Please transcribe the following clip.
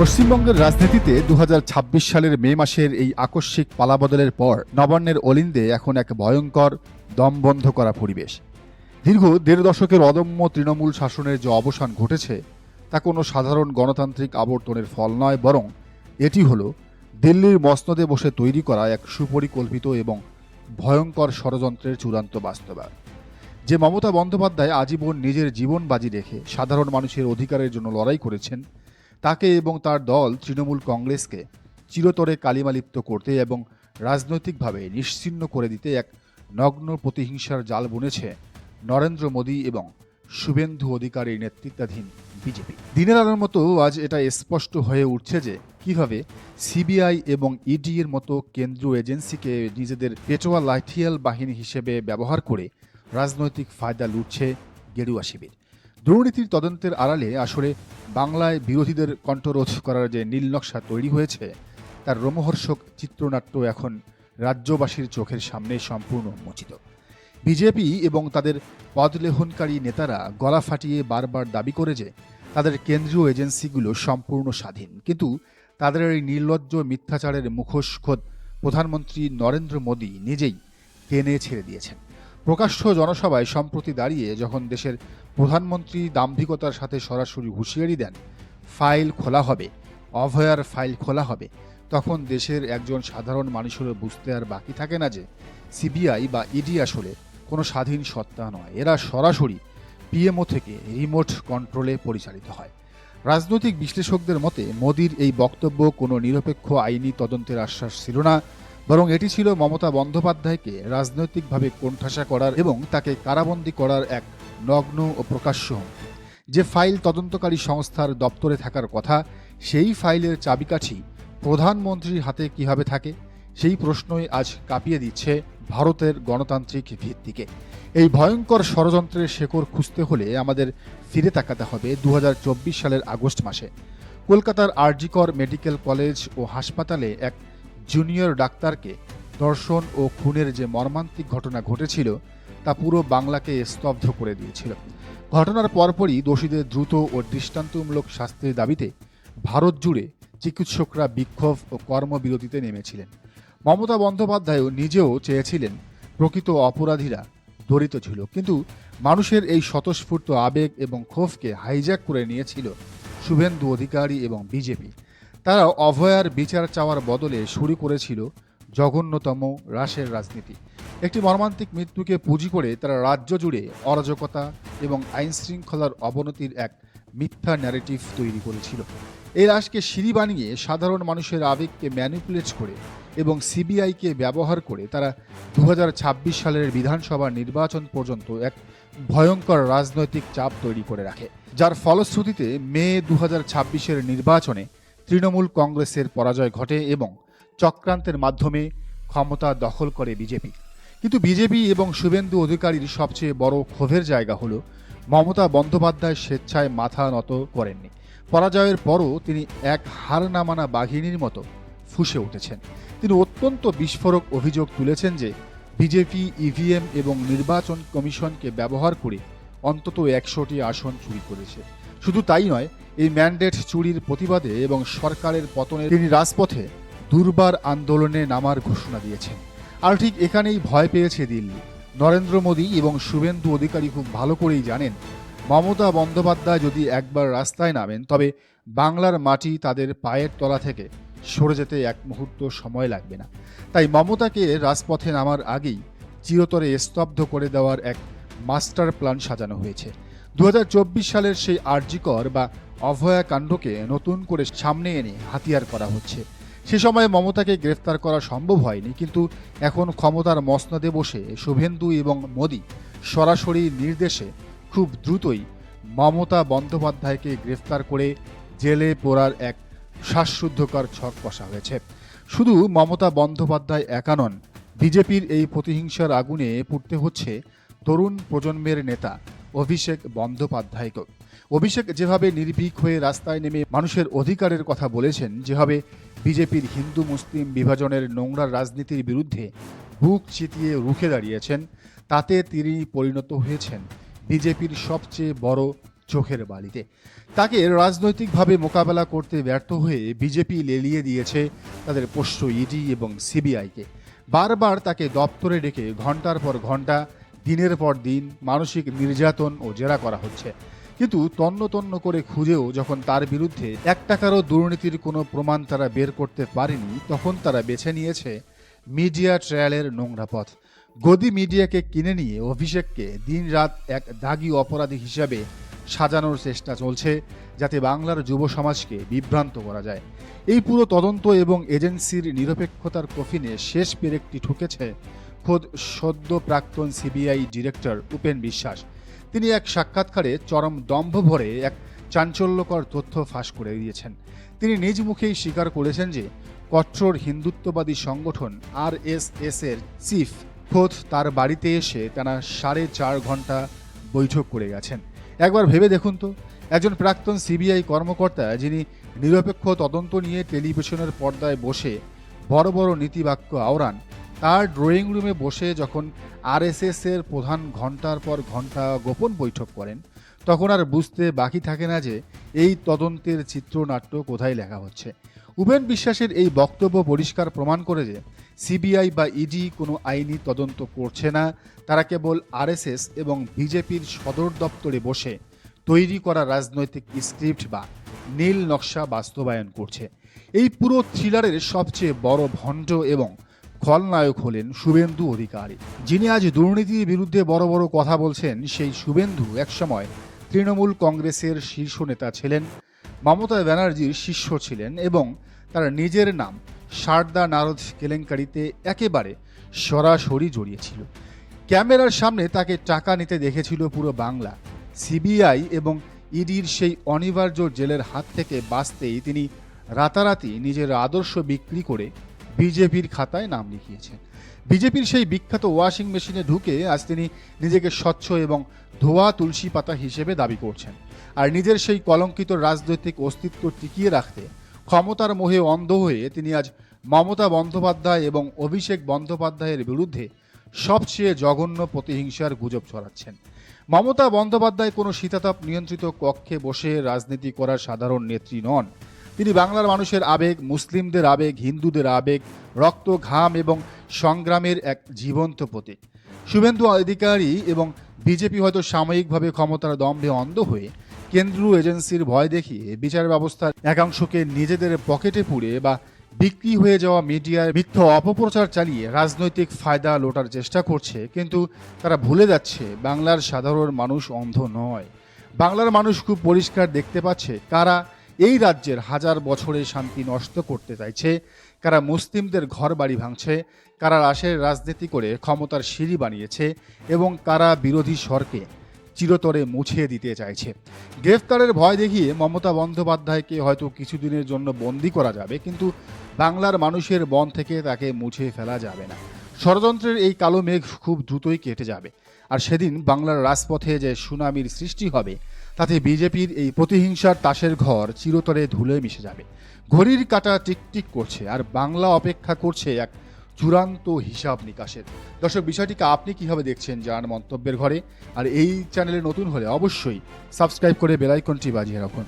পশ্চিমবঙ্গের রাজনীতিতে ২০২৬ সালের মে মাসের এই আকস্মিক পালাবদলের পর নবান্নের অলিন্দে এখন এক ভয়ঙ্কর দমবন্ধ করা পরিবেশ। দীর্ঘ দেড় দশকের অদম্য তৃণমূল শাসনের যে অবসান ঘটেছে তা কোনো সাধারণ গণতান্ত্রিক আবর্তনের ফল নয়, বরং এটি হলো দিল্লির মসনদে বসে তৈরি করা এক সুপরিকল্পিত এবং ভয়ঙ্কর ষড়যন্ত্রের চূড়ান্ত বাস্তবায়ন। যে মমতা বন্দ্যোপাধ্যায় আজীবন নিজের জীবন বাজি রেখে সাধারণ মানুষের অধিকারের জন্য লড়াই করেছেন, তাকে এবং তার দল তৃণমূল কংগ্রেসকে চিরতরে কালিমালিপ্ত করতে এবং রাজনৈতিকভাবে নিশ্চিহ্ন করে দিতে এক নগ্ন প্রতিহিংসার জাল বুনেছে নরেন্দ্র মোদী এবং শুভেন্দু অধিকারীর নেতৃত্বাধীন বিজেপি। দিনের আলোর মতো আজ এটা স্পষ্ট হয়ে উঠছে যে কিভাবে সিবিআই এবং ইডি এর মতো কেন্দ্রীয় এজেন্সিকে নিজেদের পেটোয়া লাঠিয়াল বাহিনী হিসেবে ব্যবহার করে রাজনৈতিক ফায়দা লুটছে গেরুয়া শিবির। দুর্নীতির তদন্তের আড়ালে আসলে বাংলায় বিরোধীদের কণ্ঠরোধ করার যে নীলনকশা তৈরি হয়েছে তার রোমহর্ষক চিত্রনাট্য এখন রাজ্যবাসীর চোখের সামনে সম্পূর্ণ উন্মোচিত। বিজেপি এবং তাদের পদলেহনকারী নেতারা গলা ফাটিয়ে বারবার দাবি করে যে তাদের কেন্দ্রীয় এজেন্সিগুলো সম্পূর্ণ স্বাধীন, কিন্তু তাদের এই নির্লজ্জ মিথ্যাচারের মুখোশ খোদ প্রধানমন্ত্রী নরেন্দ্র মোদী নিজেই টেনে ছেড়ে দিয়েছেন। প্রকাশ্য জনসভায় সম্প্রতি দাঁড়িয়ে যখন দেশের প্রধানমন্ত্রী দাম্ভিকতার সাথে সরাসরি হুঁশিয়ারি দেন ফাইল খোলা হবে, অভয়ার ফাইল খোলা হবে, তখন দেশের একজন সাধারণ মানুষেরও বুঝতে আর বাকি থাকে না যে সিবিআই বা ইডি আসলে কোনো স্বাধীন সত্তা নয়, এরা সরাসরি পিএমও থেকে রিমোট কন্ট্রোলে পরিচালিত হয়। রাজনৈতিক বিশ্লেষকদের মতে মোদির এই বক্তব্য কোনো নিরপেক্ষ আইনি তদন্তের আশ্বাস ছিল না, বরং এটি ছিল মমতা বন্দ্যোপাধ্যায়কে রাজনৈতিকভাবে কোণঠাসা করার এবং তাকে কারাবন্দী করার এক নগ্ন ও প্রকাশ্য হুমকি। যে ফাইল তদন্তকারী সংস্থার দপ্তরে থাকার কথা, সেই ফাইলের চাবিকাঠি প্রধানমন্ত্রীর হাতে কিভাবে থাকে, সেই প্রশ্নই আজ কাঁপিয়ে দিচ্ছে ভারতের গণতান্ত্রিক ভিত্তিকে। এই ভয়ঙ্কর ষড়যন্ত্রের শেকড় খুঁজতে হলে আমাদের ফিরে তাকাতে হবে ২০২৪ সালের আগস্ট মাসে। কলকাতার আরজিকর মেডিকেল কলেজ ও হাসপাতালে এক জুনিয়র ডাক্তারকে ধর্ষণ ও খুনের যে মর্মান্তিক ঘটনা ঘটেছিল তা পুরো বাংলাকে স্তব্ধ করে দিয়েছিল। ঘটনার পরপরই দোষীদের দ্রুত ও দৃষ্টান্তমূলক শাস্তির দাবিতে ভারত জুড়ে চিকিৎসকরা বিক্ষোভ ও কর্মবিরতিতে নেমেছিলেন। মমতা বন্দ্যোপাধ্যায়ও নিজেও চেয়েছিলেন প্রকৃত অপরাধীরা দড়িত ছিল, কিন্তু মানুষের এই স্বতঃস্ফূর্ত আবেগ এবং ক্ষোভকে হাইজ্যাক করে নিয়েছিল শুভেন্দু অধিকারী এবং বিজেপি। তারা অভয়ার বিচার চাওয়ার বদলে শুরু করেছিল জঘন্যতম রাসের রাজনীতি। একটি মর্মান্তিক মৃত্যুকে পুঁজি করে তারা রাজ্য জুড়ে অরাজকতা এবং আইন শৃঙ্খলার অবনতির এক মিথ্যা ন্যারেটিভ তৈরি করেছিল। এই রাশকে সিঁড়ি বানিয়ে সাধারণ মানুষের আবেগকে ম্যানিপুলেট করে এবং সিবিআইকে ব্যবহার করে তারা ২০২৬ সালের বিধানসভা নির্বাচন পর্যন্ত এক ভয়ঙ্কর রাজনৈতিক চাপ তৈরি করে রাখে, যার ফলশ্রুতিতে মে ২০২৬-এর নির্বাচনে তৃণমূল কংগ্রেসের পরাজয় ঘটে এবং চক্রান্তের মাধ্যমে ক্ষমতা দখল করে বিজেপি। কিন্তু বিজেপি এবং শুভেন্দু অধিকারীর সবচেয়ে বড় ক্ষোভের জায়গা হলো মমতা বন্দ্যোপাধ্যায় স্বেচ্ছায় মাথা নত করেননি। পরাজয়ের পরও তিনি এক হার না মানা বাঘিনীর মতো ফুঁসে উঠেছেন। তিনি অত্যন্ত বিস্ফোরক অভিযোগ তুলেছেন যে বিজেপি ইভিএম এবং নির্বাচন কমিশনকে ব্যবহার করে অন্তত ১০০টি আসন চুরি করেছে। শুধু তাই নয়, এই ম্যান্ডেট চুরির প্রতিবাদে এবং সরকারের পতনে তিনি রাজপথে দুর্বার আন্দোলনে নামার ঘোষণা দিয়েছেন। আর ঠিক এখানেই ভয় পেয়েছে দিল্লি। নরেন্দ্র মোদী এবং শুভেন্দু অধিকারী খুব ভালো করেই জানেন মমতা বন্দ্যোপাধ্যায় যদি একবার রাস্তায় নামেন তবে বাংলার মাটি তাদের পায়ের তলা থেকে সরে যেতে এক মুহূর্ত সময় লাগবে না। তাই মমতাকে রাজপথে নামার আগেই চিরতরে স্তব্ধ করে দেওয়ার এক মাস্টার প্ল্যান সাজানো হয়েছে। ২০২৪ সালের সেই আরজিকর বা অভয়া কাণ্ডকে নতুন করে সামনে এনে হাতিয়ার করা হচ্ছে। সে সময় মমতাকে গ্রেফতার করা সম্ভব হয়নি, কিন্তু এখন ক্ষমতার মসনদে বসে শুভেন্দু এবং মোদী সরাসরি নির্দেশে খুব দ্রুতই মমতা বন্দ্যোপাধ্যায়কে গ্রেফতার করে জেলে পোড়ার এক শ্বাসরুদ্ধকর ছক কষা হয়েছে। শুধু মমতা বন্দ্যোপাধ্যায় একা নন, বিজেপির এই প্রতিহিংসার আগুনে পুড়তে হচ্ছে তরুণ প্রজন্মের নেতা অভিষেক বন্দ্যোপাধ্যায়কে। অভিষেক যেভাবে নির্ভীক হয়ে রাস্তায় নেমে মানুষের অধিকারের কথা বলেছেন, যেভাবে বিজেপির হিন্দু মুসলিম বিভাজনের নোংরা রাজনীতির বিরুদ্ধে বুক চিতিয়ে রুখে দাঁড়িয়েছেন, তাতে তিনি পরিণত হয়েছেন বিজেপির সবচেয়ে বড় চোখের বালিতে। তাকে রাজনৈতিকভাবে মোকাবেলা করতে ব্যর্থ হয়ে বিজেপি লেলিয়ে দিয়েছে তাদের পোষ্য ইডি এবং সিবিআইকে। বারবার তাকে দপ্তরে ডেকে ঘন্টার পর ঘন্টা, দিনের পর দিন মানসিক নির্যাতন ও জেরা করা হচ্ছে। কিন্তু তন্ন তন্ন করে খুঁজেও যখন তার বিরুদ্ধে 1 টাকারও দুর্নীতির কোনো প্রমাণ তারা বের করতে পারেনি, তখন তারা বেছে নিয়েছে মিডিয়া ট্রায়ালের নোংরা পথ। গদি মিডিয়াকে কিনে নিয়ে অভিষেককে দিনরাত এক দাগী অপরাধী হিসাবে সাজানোর চেষ্টা চলছে, যাতে বাংলার যুব সমাজকে বিভ্রান্ত করা যায়। এই পুরো তদন্ত এবং এজেন্সির নিরপেক্ষতার কফিনে শেষ পেরেকটি ঠুকেছে খোদ সদ্য প্রাক্তন সিবিআই ডিরেক্টর উপেন বিশ্বাস। তিনি এক সাক্ষাৎকারে চরম দম্ভ ভরে এক চাঞ্চল্যকর তথ্য ফাঁস করে দিয়েছেন। তিনি নিজ মুখেই স্বীকার করেছেন যে কট্টর হিন্দুত্ববাদী সংগঠন RSS এর চিফ খোদ তার বাড়িতে এসে টানা 4.5 ঘন্টা বৈঠক করে গেছেন। একবার ভেবে দেখুন তো, একজন প্রাক্তন সিবিআই কর্মকর্তা যিনি নিরপেক্ষ তদন্ত নিয়ে টেলিভিশনের পর্দায় বসে বড় বড় নীতিবাক্য আওড়ান, তার ড্রয়িং রুমে বসে যখন RSS এর প্রধান ঘন্টার পর ঘন্টা গোপন বৈঠক করেন, তখন আর বুঝতে বাকি থাকে না যে এই তদন্তের চিত্রনাট্য কোথায় লেখা হচ্ছে। উপেন বিশ্বাসের এই বক্তব্য পরিষ্কার প্রমাণ করে যে সিবিআই বা ইডি কোনো আইনি তদন্ত করছে না, তারা কেবল RSS এবং বিজেপির সদর দপ্তরে বসে তৈরি করা রাজনৈতিক স্ক্রিপ্ট বা নীল নকশা বাস্তবায়ন করছে। এই পুরো থ্রিলারের সবচেয়ে বড় ভণ্ড এবং খলনায়ক হলেন শুভেন্দু অধিকারী, যিনি আজ দুর্নীতির বিরুদ্ধে বড় বড় কথা বলছেন। সেই শুভেন্দু একসময় তৃণমূল কংগ্রেসের শীর্ষ নেতা ছিলেন, মমতা ব্যানার্জির শিষ্য ছিলেন এবং তার নিজের নাম সারদা নারদ কেলেঙ্কারিতে একেবারে সরাসরি জড়িয়েছিল। ক্যামেরার সামনে তাকে টাকা নিতে দেখেছিল পুরো বাংলা। সিবিআই এবং ইডির সেই অনিবার্য জেলের হাত থেকে বাঁচতেই তিনি রাতারাতি নিজের আদর্শ বিক্রি করে বিজেপির খাতায় নাম লিখিয়েছেন। বিজেপির সেই বিখ্যাত ওয়াশিং মেশিনে ঢুকে আজ তিনি নিজেকে স্বচ্ছ এবং ধোয়া তুলসী পাতা হিসেবে দাবি করছেন। আর নিজের সেই কলঙ্কিত রাজনৈতিক অস্তিত্ব টিকিয়ে রাখতে ক্ষমতার মোহে অন্ধ হয়ে তিনি আজ মমতা বন্দ্যোপাধ্যায় এবং অভিষেক বন্দ্যোপাধ্যায়ের বিরুদ্ধে সবচেয়ে জঘন্য প্রতিহিংসার গুজব ছড়াচ্ছেন। মমতা বন্দ্যোপাধ্যায় কোনো শীতাতাপ নিয়ন্ত্রিত কক্ষে বসে রাজনীতি করার সাধারণ নেত্রী নন। তিনি বাংলার মানুষের আবেগ, মুসলিমদের আবেগ, হিন্দুদের আবেগ, রক্ত, ঘাম এবং সংগ্রামের এক জীবন্ত প্রতীক। শুভেন্দু অধিকারী এবং বিজেপি হয়তো সাময়িকভাবে ক্ষমতার দম্ভে অন্ধ হয়ে কেন্দ্রীয় এজেন্সির ভয় দেখিয়ে বিচার ব্যবস্থার একাংশকে নিজেদের পকেটে পুড়ে বা বিক্রি হয়ে যাওয়া মিডিয়ার মিথ্যা অপপ্রচার চালিয়ে রাজনৈতিক ফায়দা লোটার চেষ্টা করছে। কিন্তু তারা ভুলে যাচ্ছে বাংলার সাধারণ মানুষ অন্ধ নয়। বাংলার মানুষ খুব পরিষ্কার দেখতে পাচ্ছে কারা এই রাজ্যের হাজার বছরের শান্তি নষ্ট করতে চাইছে, কারা মুসলিমদের ঘর বাড়ি ভাঙছে, কারা রাশের রাজনীতি করে ক্ষমতার সিঁড়ি বানিয়েছে এবং কারা বিরোধী স্বরকে চিরতরে মুছিয়ে দিতে চাইছে। গ্রেফতারের ভয় দেখিয়ে মমতা বন্দ্যোপাধ্যায়কে হয়তো কিছুদিনের জন্য বন্দি করা যাবে, কিন্তু বাংলার মানুষের বন থেকে তাকে মুছে ফেলা যাবে না। ষড়যন্ত্রের এই কালো মেঘ খুব দ্রুতই কেটে যাবে। আর সেদিন বাংলার রাজপথে যে সুনামির সৃষ্টি হবে, তাতে বিজেপির এই প্রতিহিংসার তাসের ঘর চিরতরে ধুলে মিশে যাবে। ঘড়ির কাঁটা টিকটিক করছে আর বাংলা অপেক্ষা করছে এক চূড়ান্ত হিসাব নিকাশের। দর্শক, বিষয়টিকে আপনি কিভাবে দেখছেন জানান মন্তব্যের ঘরে। আর এই চ্যানেলে নতুন হলে অবশ্যই সাবস্ক্রাইব করে বেল আইকনটি বাজিয়ে রাখুন।